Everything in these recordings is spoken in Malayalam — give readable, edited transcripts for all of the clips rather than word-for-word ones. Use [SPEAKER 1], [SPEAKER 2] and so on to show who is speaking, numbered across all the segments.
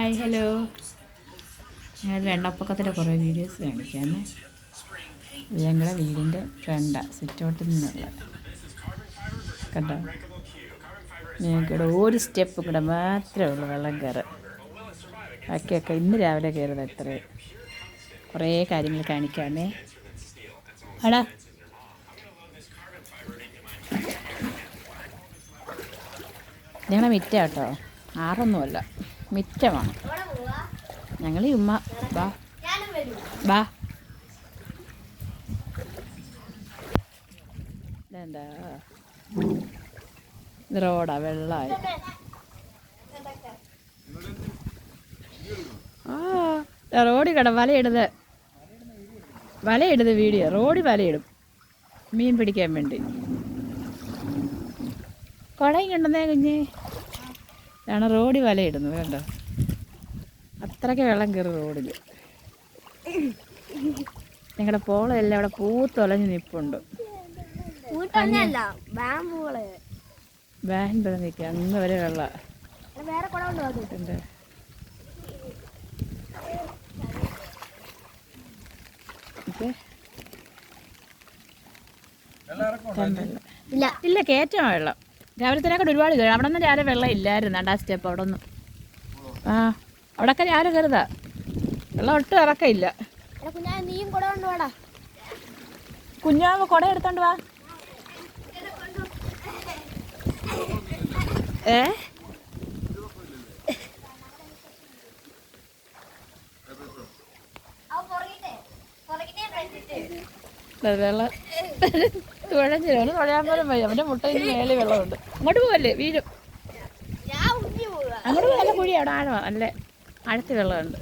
[SPEAKER 1] Hi hello. ഞാൻ വെള്ളപ്പൊക്കത്തിൻ്റെ കുറേ വീഡിയോസ് കാണിക്കാമേ. ഇത് ഞങ്ങളുടെ വീടിൻ്റെ ഫ്രണ്ടാണ്, സിറ്റൗട്ടിൽ നിന്നുള്ള കണ്ടോ. ഞങ്ങൾക്കിവിടെ ഒരു സ്റ്റെപ്പ് കൂടെ മാത്രമേ ഉള്ളൂ വെള്ളം കയറാൻ. ബാക്കിയൊക്കെ ഇന്ന് രാവിലെ കയറുന്നത് എത്രയും. കുറേ കാര്യങ്ങൾ കാണിക്കാമേ. ആടാ ഞങ്ങളുടെ മിറ്റ കേട്ടോ, ആറൊന്നുമല്ല, മിറ്റമാണ്. ഞങ്ങൾ ഉമ്മ ബാ ബാ. ഇതെന്താ ഇത് റോഡാ, വെള്ളമായി. ആ റോഡിൽ കട വലയിടുന്നത് വീഡിയോ. റോഡിൽ വലയിടും മീൻ പിടിക്കാൻ വേണ്ടി. കുടയും കണ്ടെന്നേ കുഞ്ഞേ. ഇതാണ് റോഡിൽ വലയിടുന്നത് കണ്ടോ. അത്രയ്ക്ക് വെള്ളം കയറി റോഡിൽ. ഞങ്ങളുടെ പോളെല്ലാം അവിടെ പൂത്തൊലഞ്ഞ് നിൽപ്പുണ്ട്. വാൻ ഇവിടെ നിൽക്കുക, അന്ന് വരെ വെള്ളം. ഇല്ല കയറ്റമാണ് വെള്ളം. രാവിലത്തേക്കാട്ട് ഒരുപാട് കയറി. അവിടെ നിന്ന് രാവിലെ വെള്ളം ഇല്ലായിരുന്നു. ആ സ്റ്റെപ്പ് അവിടെ നിന്ന് അവിടെയൊക്കെ രാവിലെ കയറുതാ. വെള്ളം ഒട്ടും ഇറക്കമില്ല. കുഞ്ഞാവ് കുട എടുത്തോണ്ട് വാ. വെള്ളം തുഴഞ്ഞില്ല, തുഴയാൻ പോലും വയ്യ. അവൻ്റെ മുട്ടയിൽ മേലെ വെള്ളമുണ്ട്. അങ്ങോട്ട് പോവല്ലേ, വീഴും. അങ്ങോട്ട് നല്ല കുഴി, അവിടെ ആഴോ നല്ല ആഴത്ത് വെള്ളമുണ്ട്.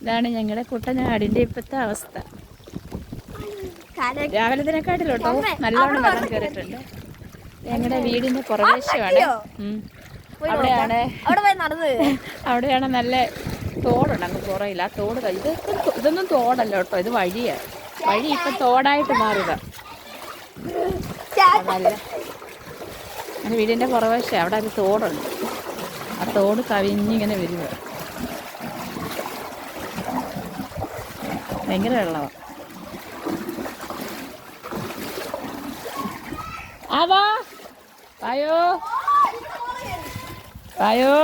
[SPEAKER 1] ഇതാണ് ഞങ്ങളുടെ കുട്ടനാടിൻ്റെ ഇപ്പോഴത്തെ അവസ്ഥ. രാവിലത്തിനെക്കാട്ടിലോട്ടോ നല്ലോണം വെള്ളം കയറിയിട്ടുണ്ട്. ഞങ്ങളുടെ വീടിൻ്റെ പുറവേശമാണ്. അവിടെയാണ് നല്ല തോടുണ്ട്. അങ്ങ് പുറയില്ല. ആ തോട് ഇതൊന്നും തോടല്ല കേട്ടോ, ഇത് വഴിയാണ്. വഴി ഇപ്പം തോടായിട്ട് മാറുക. നല്ല എൻ്റെ വീടിൻ്റെ പുറവശം അവിടെ ഒരു തോടുണ്ട്. ആ തോട് കവിഞ്ഞിങ്ങനെ വരിക. ഭയങ്കര വെള്ളമാണ്. വാ വായോ വായോ.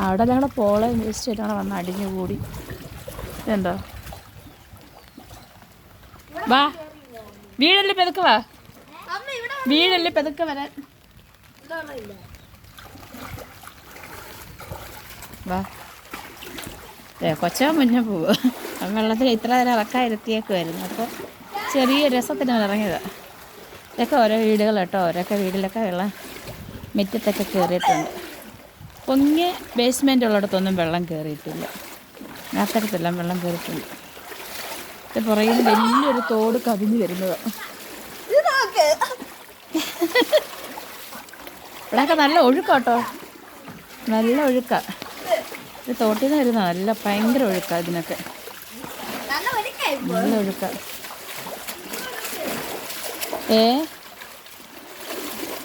[SPEAKER 1] അവിടെ ഞങ്ങളുടെ പോള വേസ്റ്റ് ആയിട്ടാണ് വന്ന് അടിഞ്ഞു കൂടി. ഇതുണ്ടോ. വാ, വീടല്ലേ പെതുക്കെ വാ, വീടല്ലേ പെതുക്കെ വരാൻ വാ. കൊച്ചാ മുന്നേ പോവുക. വെള്ളത്തിൽ ഇത്ര നേരം ഇറക്കാൻ ഇരുത്തിയേക്കുമായിരുന്നു. അപ്പോൾ ചെറിയ രസത്തിന് ഇറങ്ങിയതാണ്. ഇതൊക്കെ ഓരോ വീടുകൾ കേട്ടോ. ഓരോക്കെ വീട്ടിലൊക്കെ വെള്ളം മുറ്റത്തൊക്കെ കയറിയിട്ടുണ്ട്. പൊങ്ങിയ ബേസ്മെൻ്റ് ഉള്ളിടത്തൊന്നും വെള്ളം കയറിയിട്ടില്ല. അത്തരത്തെല്ലാം വെള്ളം കയറിയിട്ടുണ്ട്. ഇത് പുറകിൽ വലിയൊരു തോട് കവിഞ്ഞ് വരുന്നതാണ്. ഇവിടെയൊക്കെ നല്ല ഒഴുക്കാട്ടോ, നല്ല ഒഴുക്കാണ്. ഇത് തോട്ടിൽ നിന്ന് വരുന്ന നല്ല ഭയങ്കര ഒഴുക്കാണ്. ഇതിനൊക്കെ നല്ല ഒഴുക്കാണ്.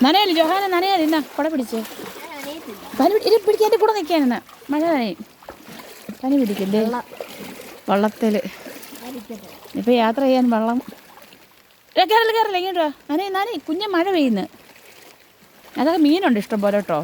[SPEAKER 1] നനയല്ലേ ജോഹാന, നനയാലേ. എന്നാ കുട പിടിച്ചേ. പനി പിടിക്കാൻ എൻ്റെ കൂടെ നിൽക്കാനെന്നാ. മഴ നനയും. പനി പിടിക്കല്ലേ വള്ളത്തിൽ. ഇപ്പം യാത്ര ചെയ്യാൻ വെള്ളം കയറില്ല. ഇങ്ങോട്ടോ നനയും കുഞ്ഞ മഴ പെയ്യുന്നു. അതൊക്കെ മീനുണ്ട് ഇഷ്ടം പോലെ കേട്ടോ.